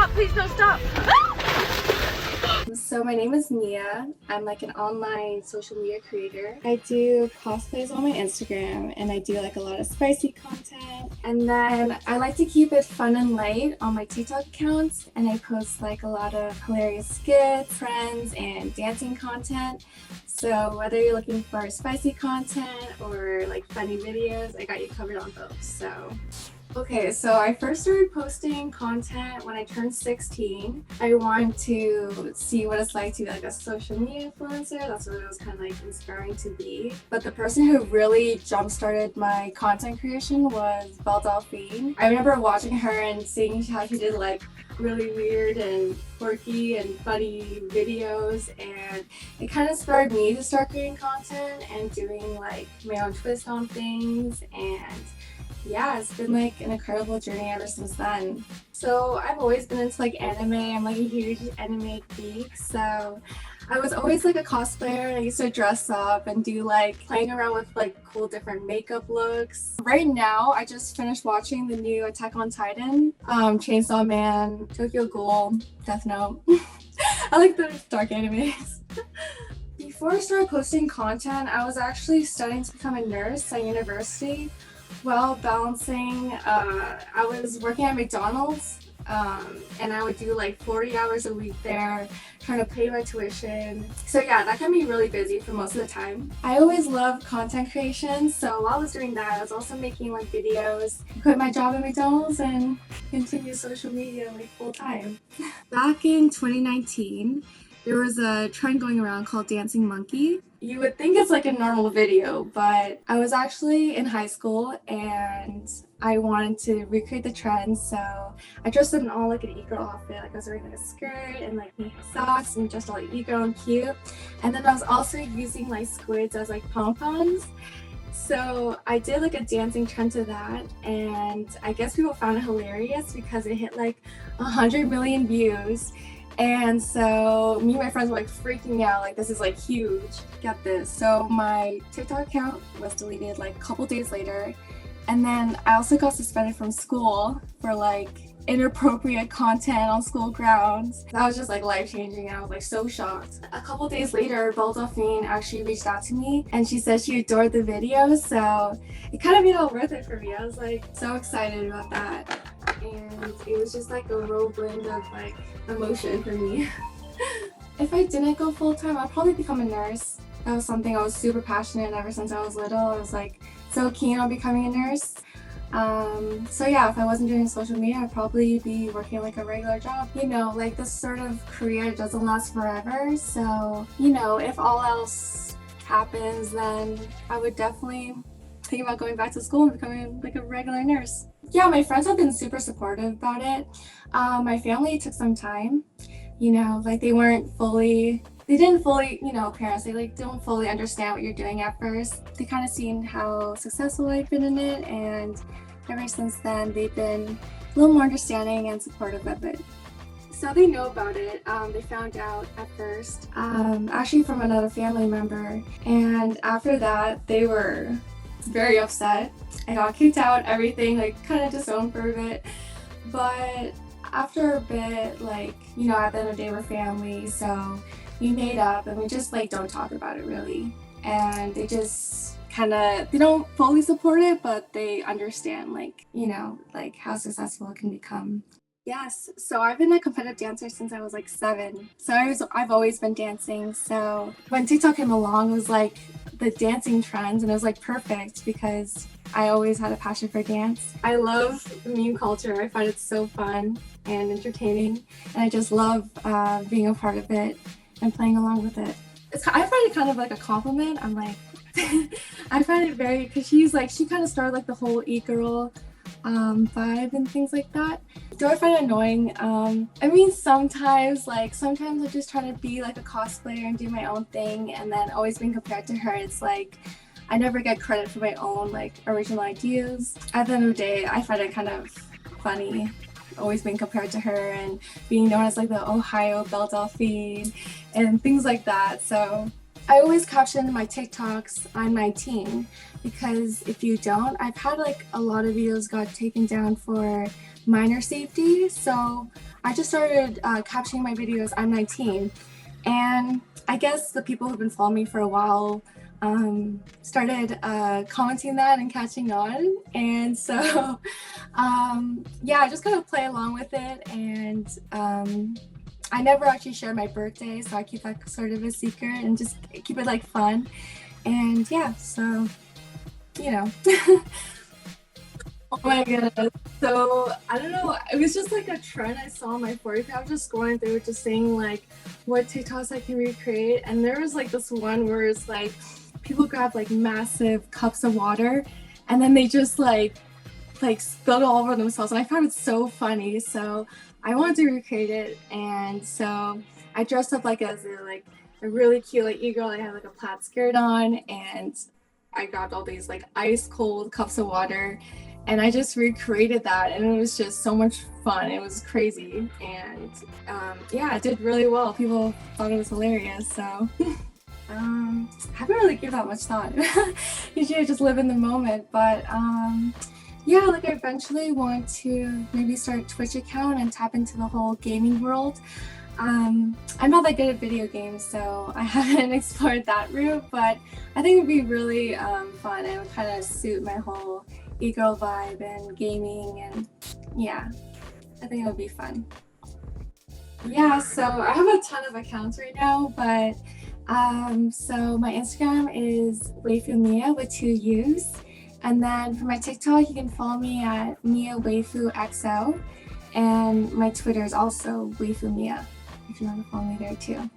stop, please don't stop. So my name is Mia. I'm like an online social media creator. I do cosplays on my Instagram and I do like a lot of spicy content. And then I like to keep it fun and light on my TikTok accounts, and I post like a lot of hilarious skits, trends, and dancing content. So whether you're looking for spicy content or like funny videos, I got you covered on both. Okay, so I first started posting content when I turned 16. I wanted to see what it's like to be like a social media influencer. That's what it was kind of like inspiring to be. But the person who really jump-started my content creation was Belle Delphine. I remember watching her and seeing how she did like really weird and quirky and funny videos, and it kind of inspired me to start creating content and doing like my own twist on things. And yeah, it's been like an incredible journey ever since then. So I've always been into like anime. I'm like a huge anime geek. So I was always like a cosplayer. I used to dress up and do like playing around with like cool different makeup looks. Right now, I just finished watching the new Attack on Titan, Chainsaw Man, Tokyo Ghoul, Death Note. I like the dark animes. Before I started posting content, I was actually studying to become a nurse at university. While balancing, I was working at McDonald's, and I would do like 40 hours a week there, trying to pay my tuition. So yeah, that can be really busy for most of the time. I always loved content creation, so while I was doing that, I was also making like videos, quit my job at McDonald's, and continue social media like full time. Back in 2019, there was a trend going around called Dancing Monkey. You would think it's like a normal video, but I was actually in high school and I wanted to recreate the trend, so I dressed up in all like an e-girl outfit. Like I was wearing like a skirt and like socks and just all like e-girl and cute. And then I was also using like squids as like pom-poms. So I did like a dancing trend to that, and I guess people found it hilarious because it hit like 100 million views. And so me and my friends were like freaking out, like this is like huge, get this. So my TikTok account was deleted like a couple days later, and then I also got suspended from school for like inappropriate content on school grounds. That was just like life-changing, and I was like so shocked. A couple days later, Belle Delphine actually reached out to me and she said she adored the video, so it kind of made it all worth it for me. I was like so excited about that, and it was just like a real blend of like emotion for me. If I didn't go full-time, I'd probably become a nurse. That was something I was super passionate ever since I was little. I was like so keen on becoming a nurse. So yeah, if I wasn't doing social media, I'd probably be working like a regular job. You know, like this sort of career doesn't last forever. So, you know, if all else happens, then I would definitely think about going back to school and becoming like a regular nurse. Yeah, my friends have been super supportive about it. My family took some time, you know, like they didn't fully, you know, parents, they like don't fully understand what you're doing at first. They kind of seen how successful I've been in it, and ever since then they've been a little more understanding and supportive of it. So they know about it. They found out at first, actually from another family member, and after that they were very upset. I got kicked out, everything, like kind of disowned for a bit. But after a bit, like, you know, at the end of the day we're family, so we made up and we just like don't talk about it really. And they just they don't fully support it, but they understand like, you know, like how successful it can become. Yes, so I've been a competitive dancer since I was like 7. So I've always been dancing. So when TikTok came along, it was like the dancing trends, and it was like perfect because I always had a passion for dance. I love meme culture. I find it so fun and entertaining, and I just love being a part of it and playing along with it. I find it kind of like a compliment. I'm like, I find it very, because she kind of started like the whole e-girl vibe and things like that. Do I find it annoying? I mean, sometimes I'm just trying to be like a cosplayer and do my own thing, and then always being compared to her, it's like I never get credit for my own like original ideas. At the end of the day, I find it kind of funny always being compared to her and being known as like the Ohio Belle Delphine and things like that. So I always caption my TikToks on my team, because if you don't, I've had like a lot of videos got taken down for minor safety. So I just started captioning my videos. I'm 19, and I guess the people who've been following me for a while started commenting that and catching on, and so yeah, I just kind of play along with it, and I never actually share my birthday, so I keep that sort of a secret and just keep it like fun, and yeah, so you know. Oh my goodness. So I don't know. It was just like a trend I saw on my For You page. I was just going through just seeing like what TikToks I can recreate, and there was like this one where it's like people grab like massive cups of water, and then they just like spilled all over themselves, and I found it so funny. So I wanted to recreate it, and so I dressed up like as a really cute like e-girl. I had like a plaid skirt on, and I grabbed all these like ice cold cups of water, and I just recreated that, and it was just so much fun. It was crazy, and yeah, it did really well. People thought it was hilarious. So I haven't really given that much thought. Usually I just live in the moment, but yeah, like I eventually want to maybe start a Twitch account and tap into the whole gaming world. I'm not that good at video games, so I haven't explored that route, but I think it'd be really fun. It would kind of suit my whole e-girl vibe and gaming, and yeah, I think it would be fun. Yeah, so I have a ton of accounts right now, but so my Instagram is Waifu Mia with 2 U's. And then for my TikTok, you can follow me at Mia Waifu XO. And my Twitter is also Waifu Mia, if you want to follow me there too.